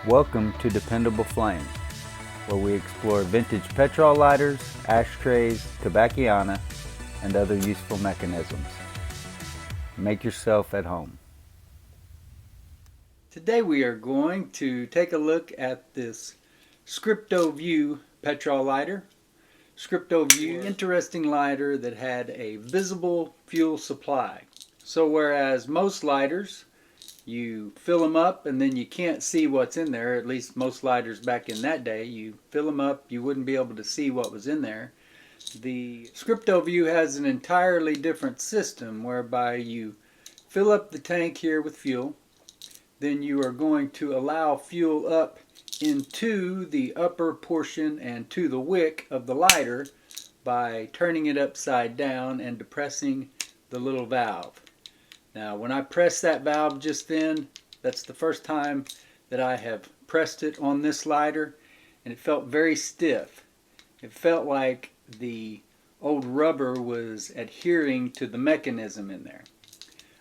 Welcome to Dependable Flame, where we explore vintage petrol lighters, ashtrays, tobacciana, and other useful mechanisms. Make yourself at home. Today we are going to take a look at this Scripto-Vu Petrol lighter. Scripto-Vu, interesting lighter that had a visible fuel supply. So whereas most lighters, you fill them up and then you can't see what's in there, at least most lighters back in that day, you fill them up, you wouldn't be able to see what was in there. The Scripto-Vu has an entirely different system whereby you fill up the tank here with fuel, then you are going to allow fuel up into the upper portion and to the wick of the lighter by turning it upside down and depressing the little valve. Now when I pressed that valve just then, that's the first time that I have pressed it on this lighter, and it felt very stiff. It felt like the old rubber was adhering to the mechanism in there.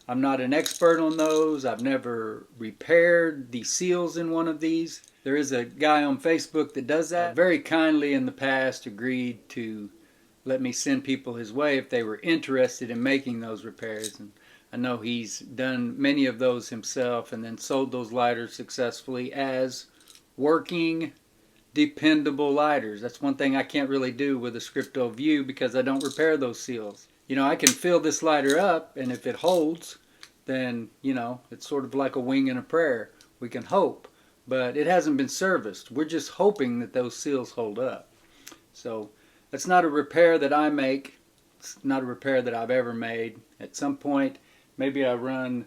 I'm not an expert on those. I've never repaired the seals in one of these. There is a guy on Facebook that does that. Very kindly in the past agreed to let me send people his way if they were interested in making those repairs. And I know he's done many of those himself and then sold those lighters successfully as working, dependable lighters. That's one thing I can't really do with a Scripto-Vu because I don't repair those seals. You know, I can fill this lighter up, and if it holds, then, you know, it's sort of like a wing and a prayer. We can hope, but it hasn't been serviced. We're just hoping that those seals hold up. So that's not a repair that I make. It's not a repair that I've ever made. At some point, maybe I run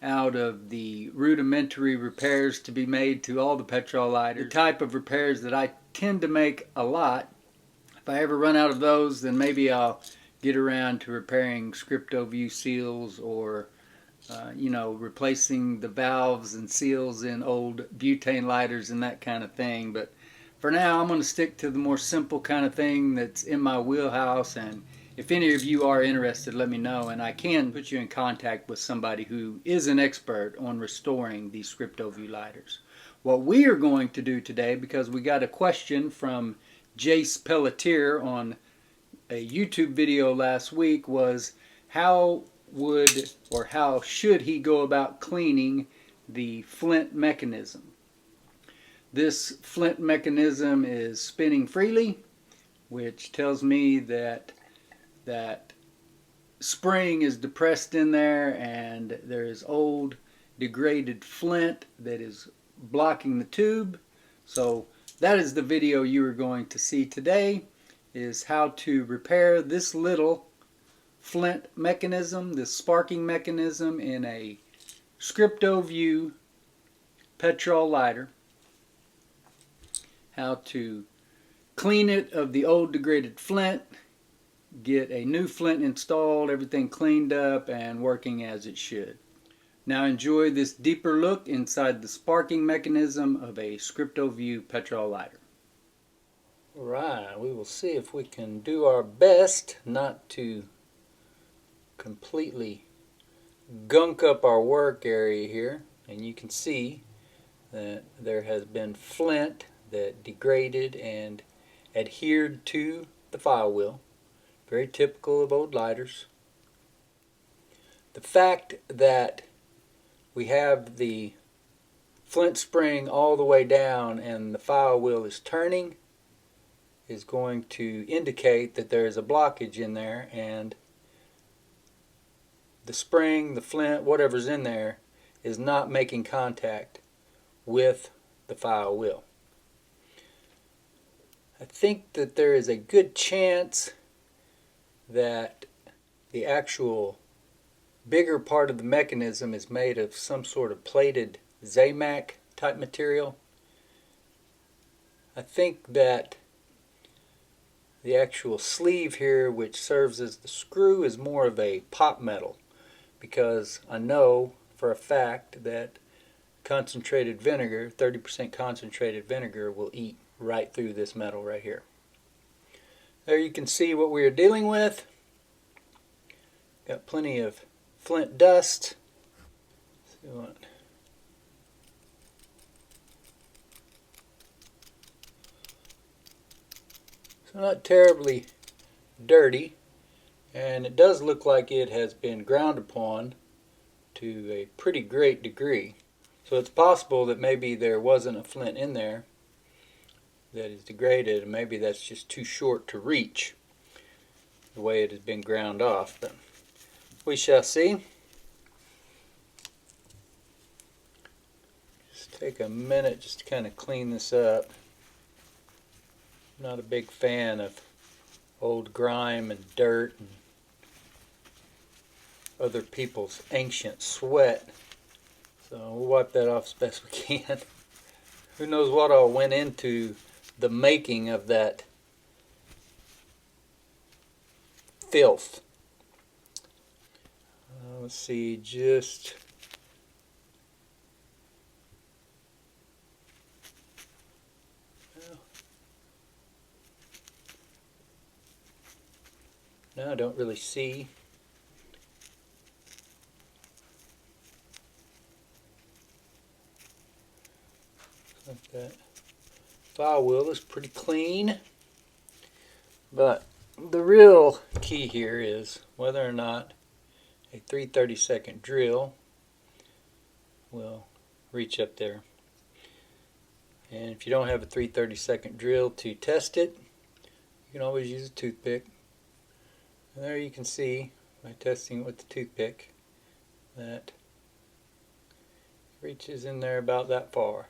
out of the rudimentary repairs to be made to all the petrol lighters. The type of repairs that I tend to make a lot. If I ever run out of those, then maybe I'll get around to repairing Scripto-Vu seals or you know, replacing the valves and seals in old butane lighters and that kind of thing. But for now, I'm going to stick to the more simple kind of thing that's in my wheelhouse. And if any of you are interested, let me know, and I can put you in contact with somebody who is an expert on restoring these Scripto-Vu lighters. What we are going to do today, because we got a question from Jace Pelletier on a YouTube video last week, was how would or how should he go about cleaning the Flint mechanism. This Flint mechanism is spinning freely, which tells me that that spring is depressed in there and there is old degraded flint that is blocking the tube. So that is the video you are going to see today, is how to repair this little Flint mechanism, this sparking mechanism in a Scripto-Vu petrol lighter. How to clean it of the old degraded flint, get a new flint installed, everything cleaned up and working as it should. Now enjoy this deeper look inside the sparking mechanism of a Scripto-Vu petrol lighter. Alright, we will see if we can do our best not to completely gunk up our work area here. And you can see that there has been flint that degraded and adhered to the file wheel. Very typical of old lighters. The fact that we have the flint spring all the way down and the file wheel is turning is going to indicate that there is a blockage in there, and the spring, the flint, whatever's in there is not making contact with the file wheel. I think that there is a good chance that the actual bigger part of the mechanism is made of some sort of plated Zamac type material. I think that the actual sleeve here, which serves as the screw, is more of a pot metal, because I know for a fact that concentrated vinegar, 30% concentrated vinegar, will eat right through this metal right here. There you can see what we are dealing with. Got plenty of flint dust. See what So not terribly dirty, and it does look like it has been ground upon to a pretty great degree. So it's possible that maybe there wasn't a flint in there that is degraded, and maybe that's just too short to reach the way it has been ground off, but we shall see. Just take a minute just to kind of clean this up. I'm not a big fan of old grime and dirt and other people's ancient sweat, so we'll wipe that off as best we can. Who knows what all went into the making of that filth. Let's see, just no, I don't really see. Like that. File wheel is pretty clean, but the real key here is whether or not a 3/32 drill will reach up there. And if you don't have a 3/32 drill to test it, you can always use a toothpick. And there you can see by testing it with the toothpick that it reaches in there about that far.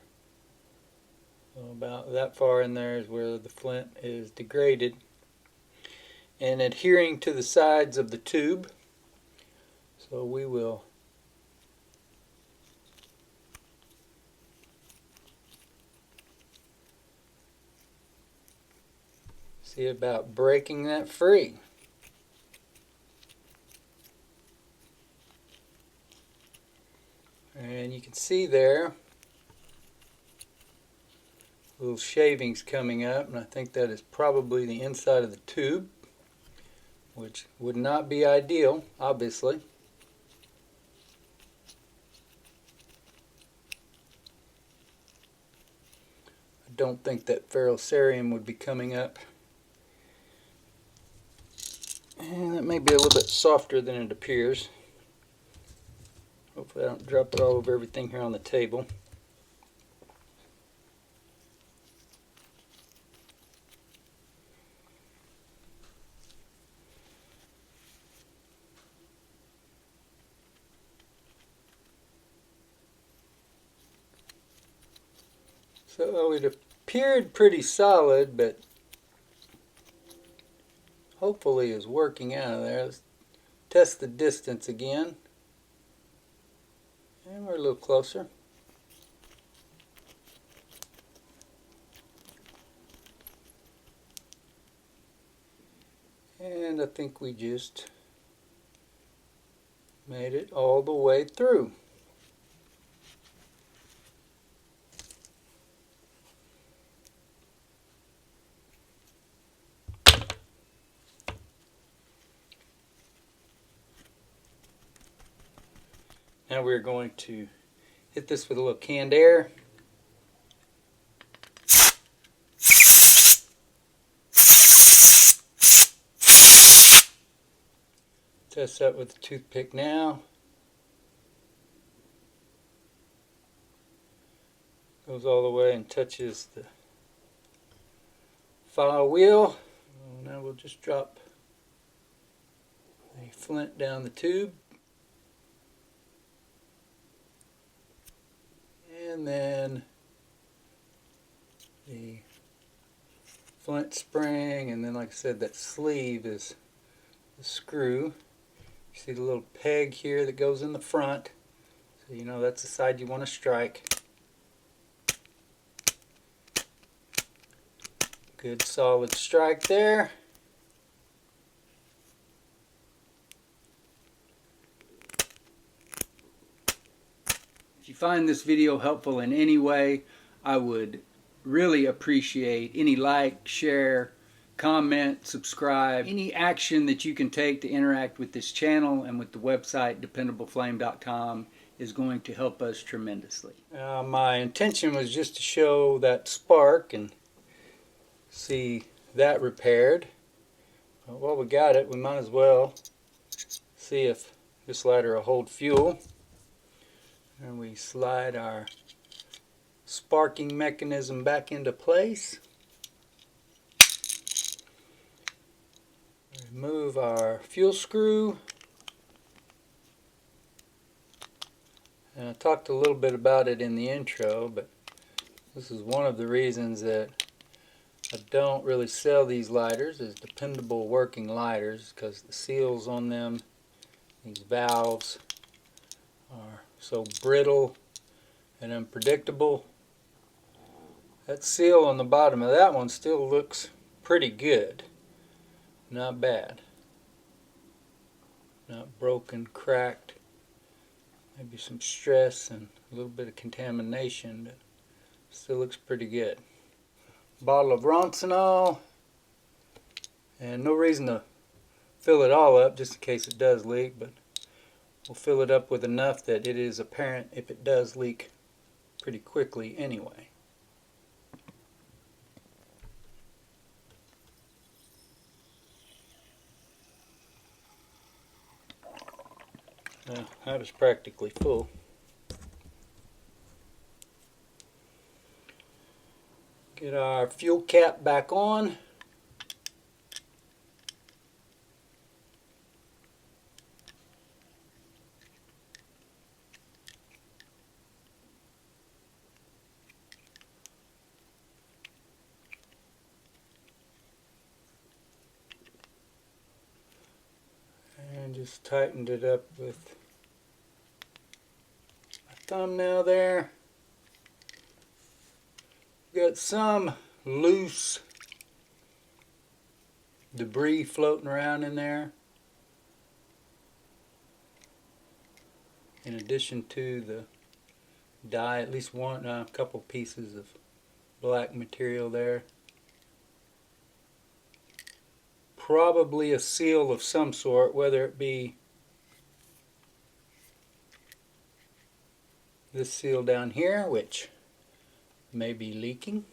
So about that far in there is where the flint is degraded and adhering to the sides of the tube. So we will see about breaking that free. And you can see there little shavings coming up, and I think that is probably the inside of the tube, which would not be ideal, obviously. I don't think that ferrocerium would be coming up. And that may be a little bit softer than it appears. Hopefully I don't drop it all over everything here on the table. So it appeared pretty solid, but hopefully is working out of there. Let's test the distance again. And we're a little closer. And I think we just made it all the way through. Now we're going to hit this with a little canned air. Test that with a toothpick now. Goes all the way and touches the file wheel. Now we'll just drop the flint down the tube. And then the flint spring, and then like I said, that sleeve is the screw. You see the little peg here that goes in the front, so you know that's the side you want to strike. Good solid strike there. If you find this video helpful in any way, I would really appreciate any like, share, comment, subscribe, any action that you can take to interact with this channel and with the website dependableflame.com is going to help us tremendously. My intention was just to show that spark and see that repaired. But while we got it, we might as well see if this lighter will hold fuel. And we slide our sparking mechanism back into place. Remove our fuel screw. And I talked a little bit about it in the intro, but this is one of the reasons that I don't really sell these lighters as dependable working lighters, because the seals on them, these valves, are so brittle and unpredictable. That seal on the bottom of that one still looks pretty good. Not bad. Not broken, cracked. Maybe some stress and a little bit of contamination, but still looks pretty good. Bottle of Ronsonol, and no reason to fill it all up just in case it does leak, but we'll fill it up with enough that it is apparent if it does leak pretty quickly anyway. That is practically full. Get our fuel cap back on. And just tightened it up with my thumbnail there. Got some loose debris floating around in there, in addition to the dye. At least a couple pieces of black material there. Probably a seal of some sort, whether it be this seal down here, which may be leaking.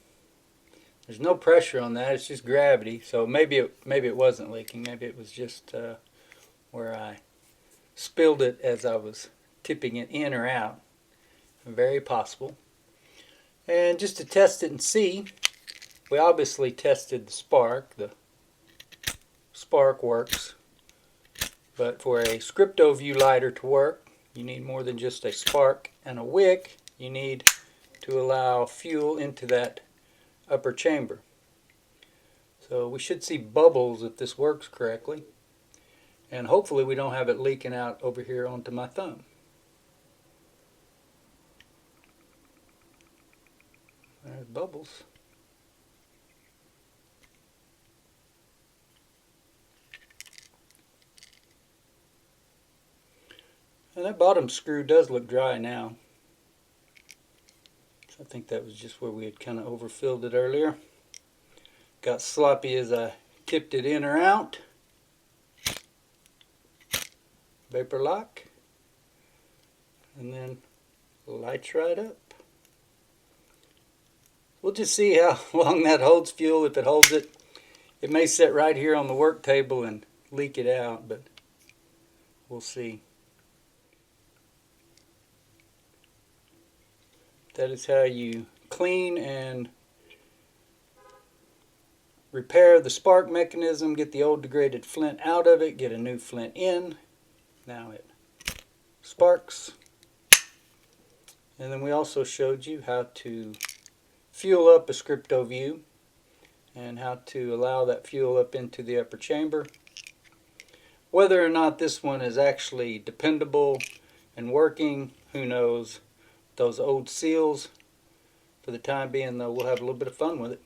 There's no pressure on that, it's just gravity, so maybe it wasn't leaking. Maybe it was just where I spilled it as I was tipping it in or out. Very possible. And just to test it and see, we obviously tested the spark. The spark works, but for a Scripto-Vu lighter to work, you need more than just a spark and a wick. You need to allow fuel into that upper chamber. So we should see bubbles if this works correctly, and hopefully we don't have it leaking out over here onto my thumb. There's bubbles. And that bottom screw does look dry now. So I think that was just where we had kind of overfilled it earlier. Got sloppy as I tipped it in or out. Vapor lock. And then lights right up. We'll just see how long that holds fuel. If it holds it, it may sit right here on the work table and leak it out, but we'll see. That is how you clean and repair the spark mechanism, get the old degraded flint out of it, get a new flint in. Now it sparks. And then we also showed you how to fuel up a Scripto-Vu and how to allow that fuel up into the upper chamber. Whether or not this one is actually dependable and working, who knows. Those old seals, for the time being though, we'll have a little bit of fun with it.